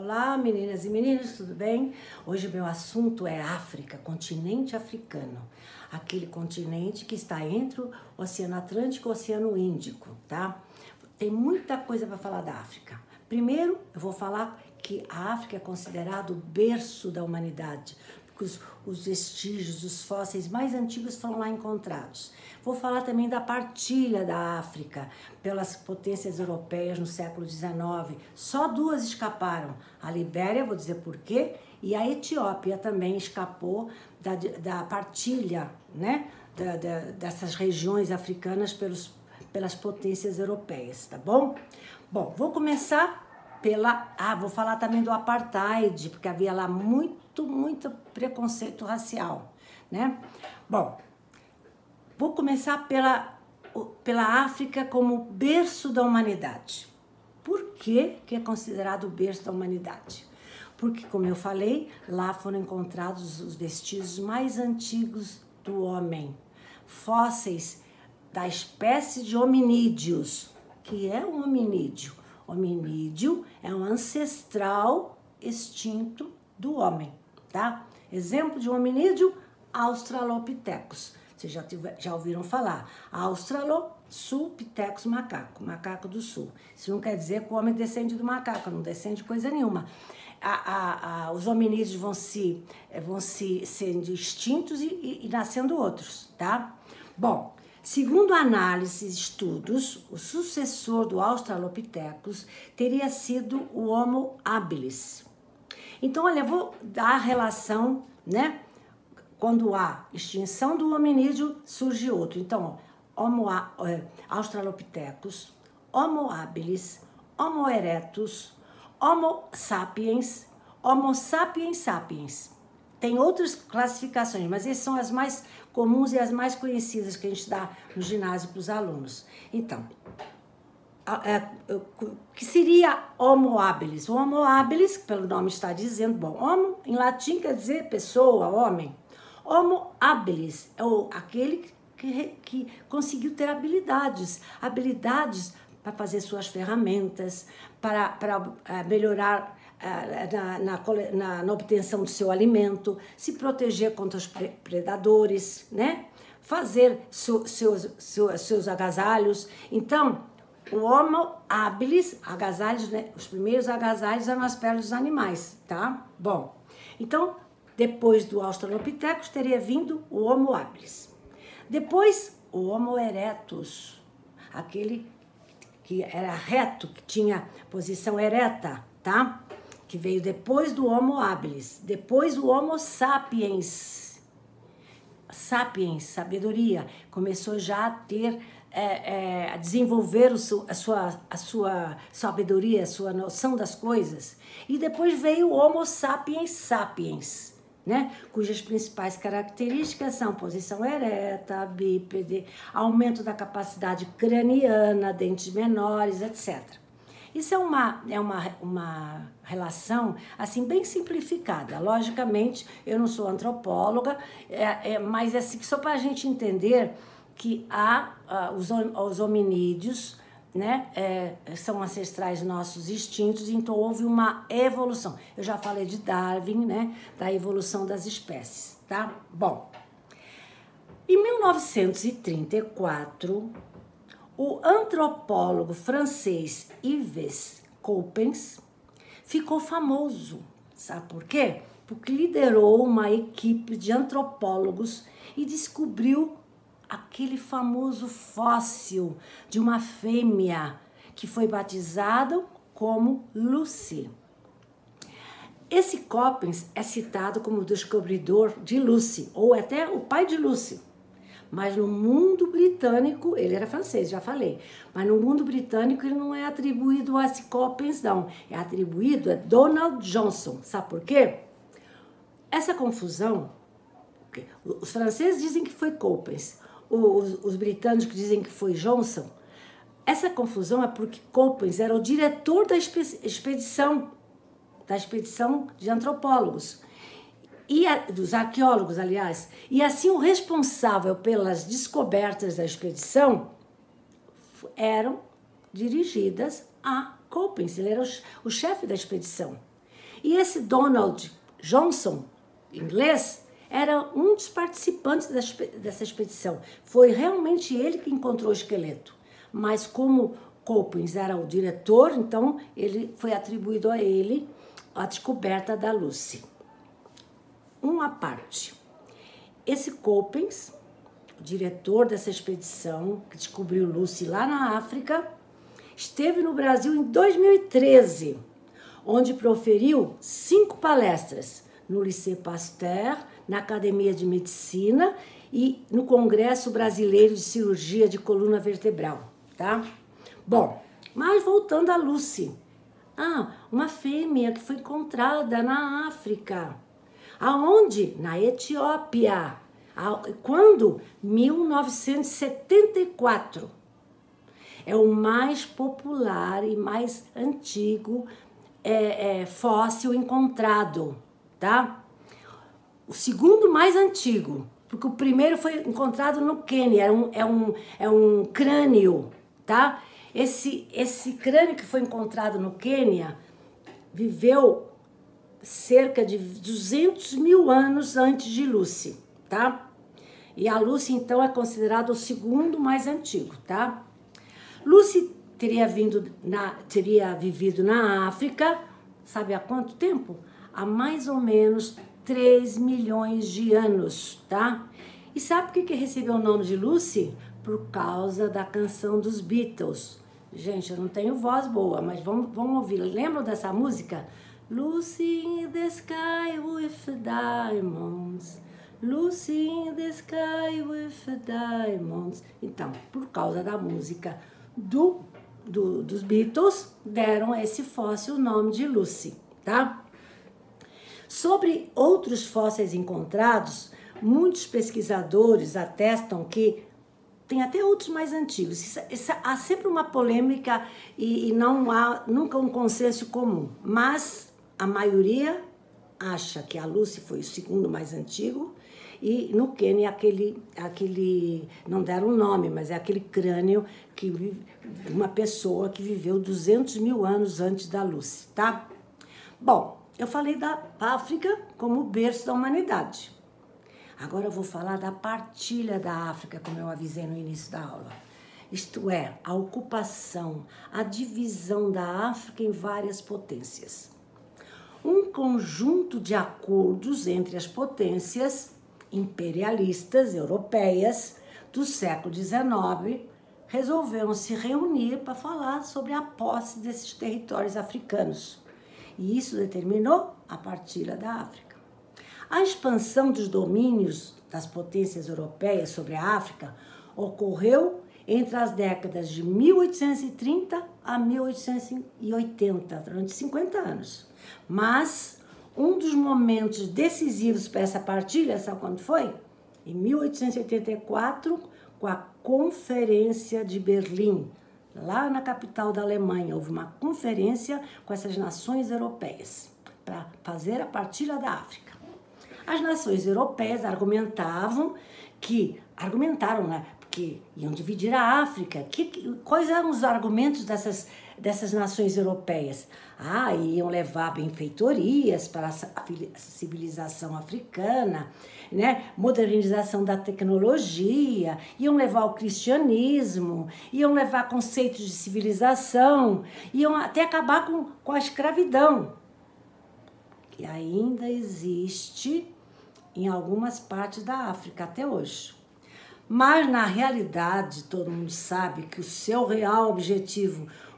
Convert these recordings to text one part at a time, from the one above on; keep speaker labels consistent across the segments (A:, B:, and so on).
A: Olá, meninas e meninos, tudo bem? Hoje meu assunto é África, continente africano. Aquele continente que está entre o Oceano Atlântico e o Oceano Índico, tá? Tem muita coisa para falar da África. Primeiro, eu vou falar que a África é considerado o berço da humanidade, porque os vestígios, os fósseis mais antigos foram lá encontrados. Vou falar também da partilha da África pelas potências europeias no século XIX. Só duas escaparam. A Libéria, vou dizer por quê, e a Etiópia também escapou da partilha, né, dessas regiões africanas pelas potências europeias, tá bom? Bom, vou começar vou falar também do apartheid, porque havia lá muito preconceito racial, né? Bom, vou começar pela África como berço da humanidade. Por que é considerado o berço da humanidade? Porque, como eu falei, lá foram encontrados os vestígios mais antigos do homem. Fósseis da espécie de hominídeos. Que é um hominídeo? Hominídeo é um ancestral extinto do homem, tá? Exemplo de um hominídeo, Australopithecus. Vocês já ouviram falar. Australopithecus, macaco do sul. Isso não quer dizer que o homem descende do macaco, não descende de coisa nenhuma. Os hominídeos vão se sendo extintos e nascendo outros, tá? Bom, segundo análises e estudos, o sucessor do Australopithecus teria sido o Homo habilis. Então, olha, eu vou dar a relação, né? Quando há extinção do hominídeo, surge outro. Então, Australopithecus, Homo habilis, Homo erectus, Homo sapiens, Homo sapiens sapiens. Tem outras classificações, mas essas são as mais comuns e as mais conhecidas que a gente dá no ginásio para os alunos. Então, o que seria Homo habilis? O Homo habilis, pelo nome está dizendo, bom, Homo em latim quer dizer pessoa, homem. Homo habilis é aquele que conseguiu ter habilidades para fazer suas ferramentas, para melhorar na obtenção do seu alimento, se proteger contra os predadores, né? Fazer seus agasalhos. Então, o Homo habilis, agasalhos, né? Os primeiros agasalhos eram as peles dos animais, tá? Bom, então, depois do Australopithecus teria vindo o Homo habilis. Depois, o Homo erectus, aquele que era reto, que tinha posição ereta, tá? Que veio depois do Homo habilis. Depois o Homo sapiens. Sapiens, sabedoria. Começou já a ter, a desenvolver a sua sabedoria, a sua noção das coisas. E depois veio o Homo sapiens sapiens, né? Cujas principais características são posição ereta, bípede, aumento da capacidade craniana, dentes menores, etc. Isso é uma relação assim bem simplificada. Logicamente, eu não sou antropóloga, mas assim, só para a gente entender que os hominídeos, né, são ancestrais nossos extintos, então houve uma evolução. Eu já falei de Darwin, né, da evolução das espécies, tá? Bom, em 1934, o antropólogo francês Yves Coppens ficou famoso. Sabe por quê? Porque liderou uma equipe de antropólogos e descobriu aquele famoso fóssil de uma fêmea que foi batizado como Lucy. Esse Coppens é citado como o descobridor de Lucy, ou até o pai de Lucy. Mas no mundo britânico, ele era francês, já falei, mas no mundo britânico ele não é atribuído a esse Coppens, não. É atribuído a Donald Johnson. Sabe por quê? Essa confusão, os franceses dizem que foi Coppens, os britânicos dizem que foi Johnson. Essa confusão é porque Coppens era o diretor da expedição de antropólogos, e dos arqueólogos, aliás, e assim o responsável pelas descobertas da expedição eram dirigidas a Coppens, ele era o chefe da expedição. E esse Donald Johnson, inglês, era um dos participantes dessa expedição. Foi realmente ele que encontrou o esqueleto. Mas como Coppens era o diretor, então ele foi atribuído a ele a descoberta da Lucy. Uma parte. Esse Coppens, o diretor dessa expedição, que descobriu Lucy lá na África, esteve no Brasil em 2013, onde proferiu 5 palestras no Lycée Pasteur, na Academia de Medicina e no Congresso Brasileiro de Cirurgia de Coluna Vertebral, tá? Bom, mas voltando a Lucy. Uma fêmea que foi encontrada na África. Aonde? Na Etiópia. Quando? 1974. É o mais popular e mais antigo fóssil encontrado, tá? O segundo mais antigo, porque o primeiro foi encontrado no Quênia, é um crânio, tá? Esse crânio que foi encontrado no Quênia viveu cerca de 200 mil anos antes de Lucy, tá? E a Lucy, então, é considerada o segundo mais antigo, tá? Lucy teria vivido na África, sabe há quanto tempo? Há mais ou menos 3 milhões de anos, tá? E sabe por que recebeu o nome de Lucy? Por causa da canção dos Beatles. Gente, eu não tenho voz boa, mas vamos ouvir. Lembram dessa música? Lucy in the sky with diamonds. Lucy in the sky with diamonds. Então, por causa da música dos Beatles, deram a esse fóssil o nome de Lucy, tá? Sobre outros fósseis encontrados, muitos pesquisadores atestam que tem até outros mais antigos. Há sempre uma polêmica e não há nunca um consenso comum. Mas a maioria acha que a Lucy foi o segundo mais antigo e no Quênia aquele não deram um nome, mas é aquele crânio que uma pessoa que viveu 200 mil anos antes da Lucy, tá? Bom, eu falei da África como berço da humanidade. Agora eu vou falar da partilha da África, como eu avisei no início da aula. Isto é, a ocupação, a divisão da África em várias potências. Um conjunto de acordos entre as potências imperialistas europeias do século XIX resolveram se reunir para falar sobre a posse desses territórios africanos. E isso determinou a partilha da África. A expansão dos domínios das potências europeias sobre a África ocorreu entre as décadas de 1830 a 1880, durante 50 anos. Mas um dos momentos decisivos para essa partilha, sabe quando foi? Em 1884, com a Conferência de Berlim, lá na capital da Alemanha, houve uma conferência com essas nações europeias para fazer a partilha da África. As nações europeias argumentaram, né? Porque iam dividir a África. Quais eram os argumentos dessas nações europeias? Iam levar benfeitorias para a civilização africana, né? Modernização da tecnologia, iam levar o cristianismo, iam levar conceitos de civilização, iam até acabar com a escravidão, que ainda existe em algumas partes da África até hoje. Mas, na realidade, todo mundo sabe que o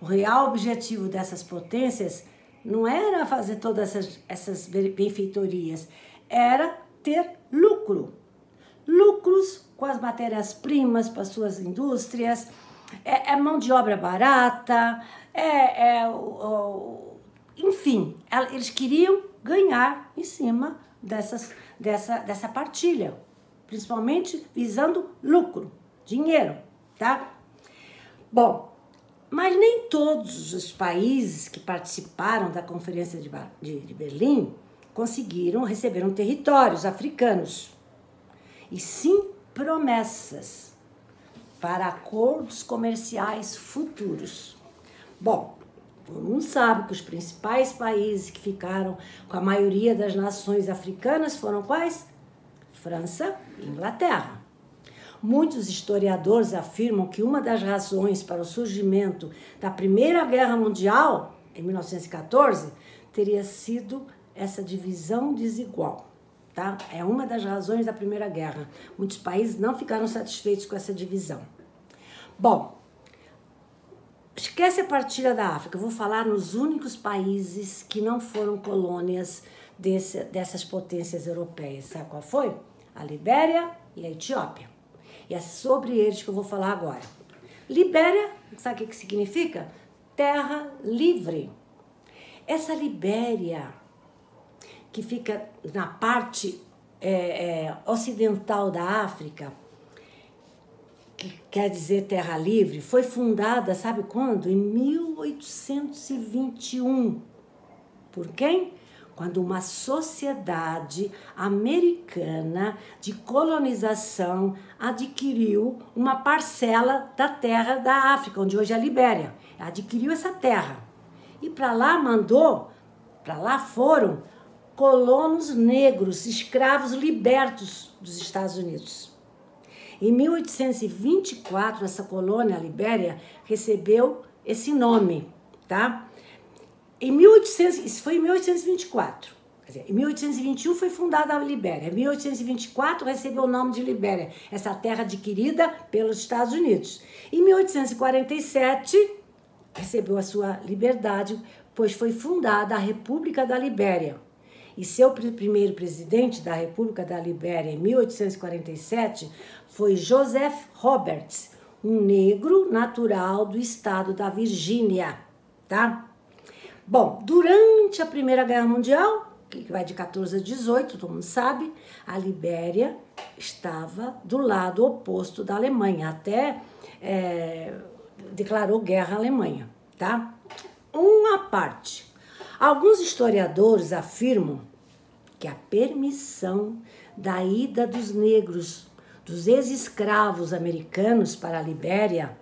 A: real objetivo dessas potências não era fazer todas essas benfeitorias, era ter lucro. Lucros com as matérias-primas para suas indústrias, mão de obra barata, enfim, eles queriam ganhar em cima dessa partilha, principalmente visando lucro, dinheiro, tá? Bom, mas nem todos os países que participaram da Conferência de Berlim receberam territórios africanos, e sim promessas para acordos comerciais futuros. Bom, Todo mundo sabe que os principais países que ficaram com a maioria das nações africanas foram quais? França e Inglaterra. Muitos historiadores afirmam que uma das razões para o surgimento da Primeira Guerra Mundial, em 1914, teria sido essa divisão desigual. Tá? É uma das razões da Primeira Guerra. Muitos países não ficaram satisfeitos com essa divisão. Bom, esquece a partilha da África. Eu vou falar nos únicos países que não foram colônias dessas potências europeias. Sabe qual foi? A Libéria e a Etiópia. E é sobre eles que eu vou falar agora. Libéria, sabe o que significa? Terra livre. Essa Libéria, que fica na parte ocidental da África, que quer dizer terra livre, foi fundada, sabe quando? Em 1821. Por quem? Quando uma sociedade americana de colonização adquiriu uma parcela da terra da África, onde hoje é a Libéria. Adquiriu essa terra. E para lá foram colonos negros, escravos libertos dos Estados Unidos. Em 1824, essa colônia, a Libéria, recebeu esse nome, tá? Isso foi em 1824. Quer dizer, em 1821 foi fundada a Libéria. Em 1824 recebeu o nome de Libéria, essa terra adquirida pelos Estados Unidos. Em 1847 recebeu a sua liberdade, pois foi fundada a República da Libéria. E seu primeiro presidente da República da Libéria, em 1847, foi Joseph Roberts, um negro natural do estado da Virgínia, tá? Bom, durante a Primeira Guerra Mundial, que vai de 14 a 18, todo mundo sabe, a Libéria estava do lado oposto da Alemanha, até declarou guerra à Alemanha, tá? Uma parte. Alguns historiadores afirmam que a permissão da ida dos negros, dos ex-escravos americanos para a Libéria,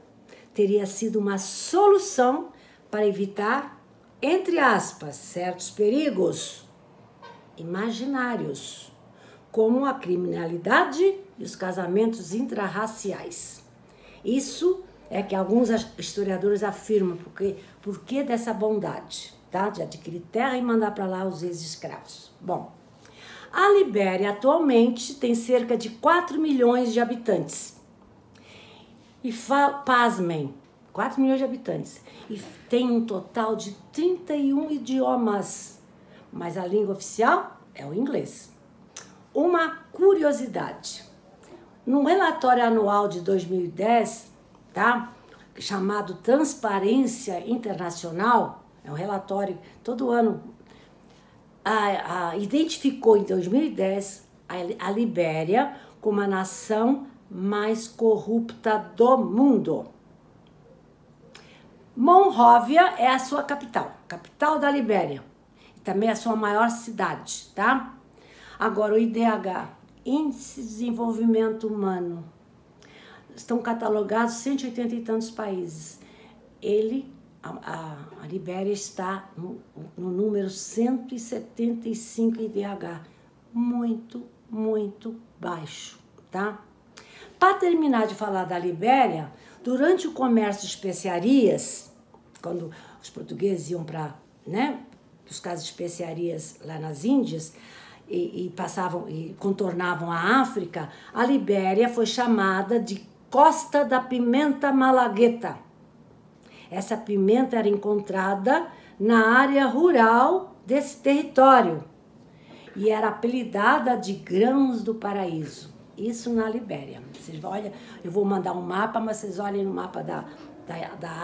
A: teria sido uma solução para evitar, entre aspas, certos perigos imaginários, como a criminalidade e os casamentos intrarraciais. Isso é que alguns historiadores afirmam por que dessa bondade, tá? De adquirir terra e mandar para lá os ex-escravos. Bom, a Libéria atualmente tem cerca de 4 milhões de habitantes. E pasmem, 4 milhões de habitantes. E tem um total de 31 idiomas, mas a língua oficial é o inglês. Uma curiosidade. Num relatório anual de 2010, tá? Chamado Transparência Internacional, é um relatório todo ano, identificou em 2010 a Libéria como a nação mais corrupta do mundo. Monróvia é a sua capital da Libéria, e também a sua maior cidade, tá? Agora o IDH, Índice de Desenvolvimento Humano, estão catalogados 180 e tantos países. A Libéria está no número 175 IDH, muito, muito baixo, tá? Para terminar de falar da Libéria, durante o comércio de especiarias, quando os portugueses iam para, buscar as especiarias lá nas Índias e passavam e contornavam a África, a Libéria foi chamada de Costa da Pimenta Malagueta. Essa pimenta era encontrada na área rural desse território e era apelidada de Grãos do Paraíso. Isso na Libéria. Vocês olham, eu vou mandar um mapa, mas vocês olhem no mapa da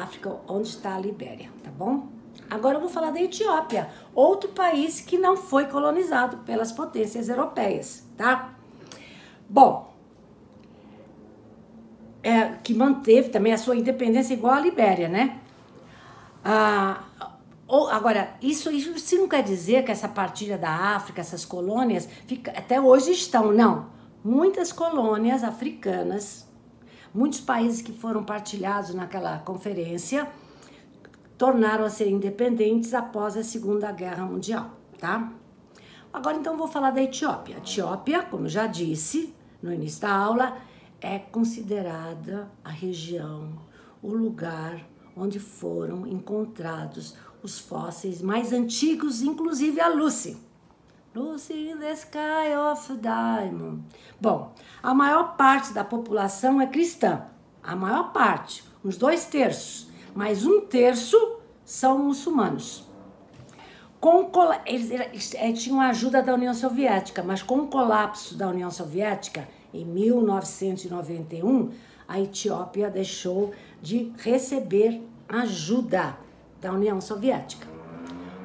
A: África onde está a Libéria, tá bom? Agora eu vou falar da Etiópia, outro país que não foi colonizado pelas potências europeias, tá? Bom, que manteve também a sua independência igual a Libéria, né? Agora, isso não quer dizer que essa partilha da África, essas colônias, até hoje estão, não. Muitas colônias africanas, muitos países que foram partilhados naquela conferência, tornaram a ser independentes após a Segunda Guerra Mundial, tá? Agora, então, vou falar da Etiópia. A Etiópia, como eu já disse no início da aula, é considerada a região, o lugar onde foram encontrados os fósseis mais antigos, inclusive a Lucy. Lucy in the Sky of Diamond. Bom, a maior parte da população é cristã. A maior parte, uns 2/3, mas 1/3 são muçulmanos. Eles tinham a ajuda da União Soviética, mas com o colapso da União Soviética, em 1991, a Etiópia deixou de receber ajuda da União Soviética.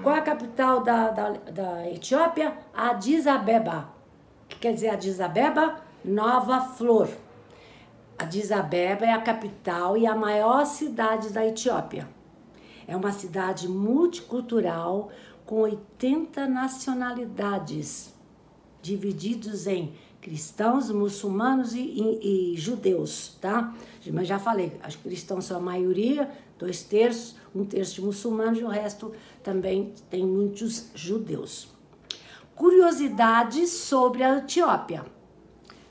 A: Qual é a capital da Etiópia? Addis Abeba. O que quer dizer Addis Abeba? Nova Flor. Addis Abeba é a capital e a maior cidade da Etiópia. É uma cidade multicultural com 80 nacionalidades, divididos em cristãos, muçulmanos e judeus, tá? Mas já falei, os cristãos são a maioria, 2/3, 1/3 de muçulmanos e o resto também tem muitos judeus. Curiosidades sobre a Etiópia.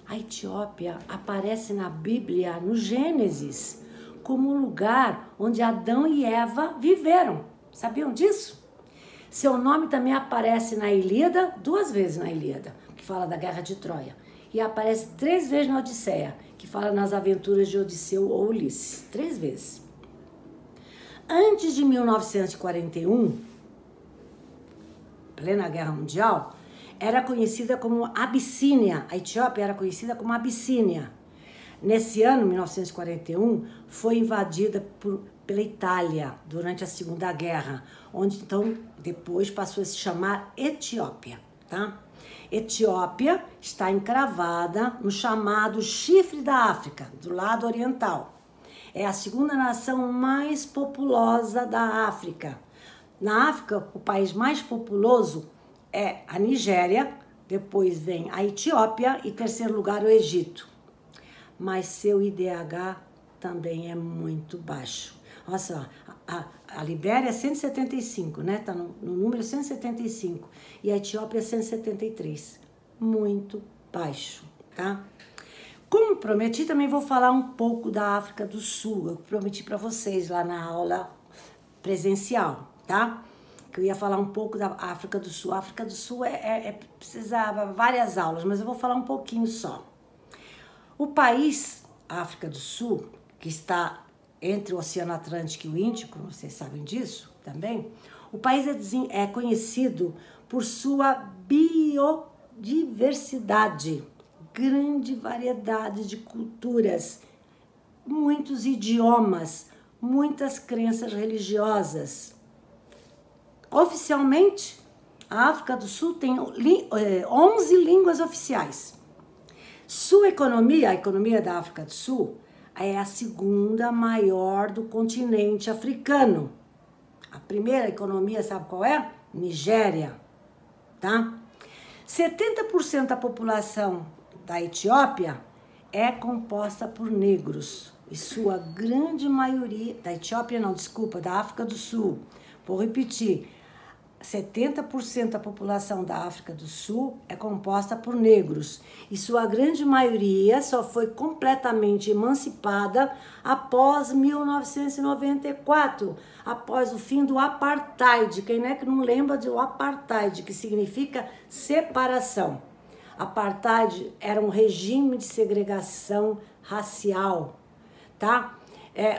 A: A Etiópia aparece na Bíblia, no Gênesis, como o lugar onde Adão e Eva viveram. Sabiam disso? Seu nome também aparece na Ilíada, 2 vezes na Ilíada, que fala da Guerra de Troia. E aparece 3 vezes na Odisseia, que fala nas aventuras de Odisseu ou Ulisses. 3 vezes. Antes de 1941, plena Guerra Mundial, era conhecida como Abissínia. A Etiópia era conhecida como Abissínia. Nesse ano, 1941, foi invadida pela Itália durante a Segunda Guerra, onde então depois passou a se chamar Etiópia, tá? Etiópia está encravada no chamado Chifre da África, do lado oriental. É a segunda nação mais populosa da África. Na África, o país mais populoso é a Nigéria, depois vem a Etiópia e, em terceiro lugar, o Egito. Mas seu IDH também é muito baixo. Olha só, a Libéria é 175, né? Tá no número 175. E a Etiópia é 173. Muito baixo, tá? Como prometi, também vou falar um pouco da África do Sul. Eu prometi para vocês lá na aula presencial, tá? Que eu ia falar um pouco da África do Sul. A África do Sul precisava várias aulas, mas eu vou falar um pouquinho só. O país, a África do Sul, que está entre o Oceano Atlântico e o Índico, vocês sabem disso também, o país é conhecido por sua biodiversidade, grande variedade de culturas, muitos idiomas, muitas crenças religiosas. Oficialmente, a África do Sul tem 11 línguas oficiais. Sua economia, a economia da África do Sul, é a segunda maior do continente africano. A primeira economia, sabe qual é? Nigéria, tá? 70% da população da Etiópia é composta por negros. E sua grande maioria... Da Etiópia não, desculpa, da África do Sul. Vou repetir. 70% da população da África do Sul é composta por negros e sua grande maioria só foi completamente emancipada após 1994, após o fim do apartheid. Quem é que não lembra do apartheid, que significa separação? Apartheid era um regime de segregação racial, tá?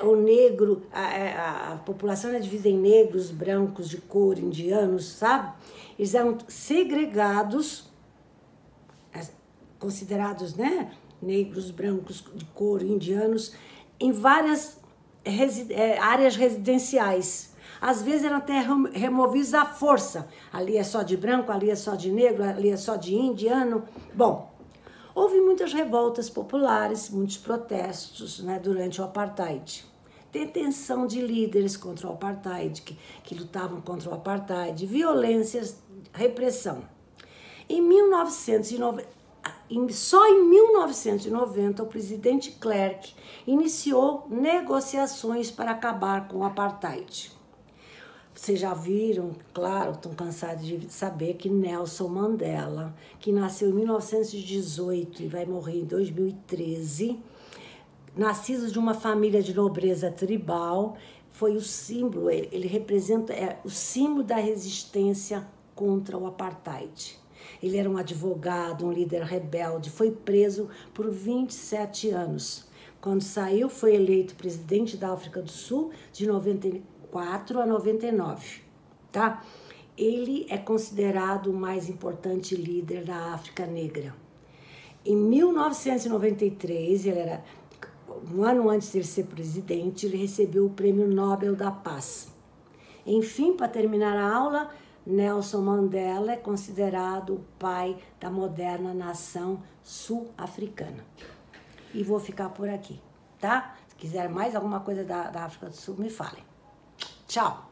A: O negro, a população era dividida em negros, brancos, de cor, indianos, sabe? Eles eram segregados, considerados, né? Negros, brancos, de cor, indianos, em várias áreas residenciais. Às vezes eram até removidos à força. Ali é só de branco, ali é só de negro, ali é só de indiano. Bom, houve muitas revoltas populares, muitos protestos, né, durante o apartheid. Detenção de líderes contra o apartheid, que lutavam contra o apartheid, violências, repressão. Só em 1990, o presidente Klerk iniciou negociações para acabar com o apartheid. Vocês já viram, claro, estão cansados de saber que Nelson Mandela, que nasceu em 1918 e vai morrer em 2013, nascido de uma família de nobreza tribal, foi o símbolo, ele representa o símbolo da resistência contra o apartheid. Ele era um advogado, um líder rebelde, foi preso por 27 anos. Quando saiu, foi eleito presidente da África do Sul de 94 a 99, tá? Ele é considerado o mais importante líder da África Negra. Em 1993, ele era um ano antes de ele ser presidente, ele recebeu o Prêmio Nobel da Paz. Enfim, para terminar a aula, Nelson Mandela é considerado o pai da moderna nação sul-africana. E vou ficar por aqui, tá? Se quiser mais alguma coisa da África do Sul, me falem. Tchau!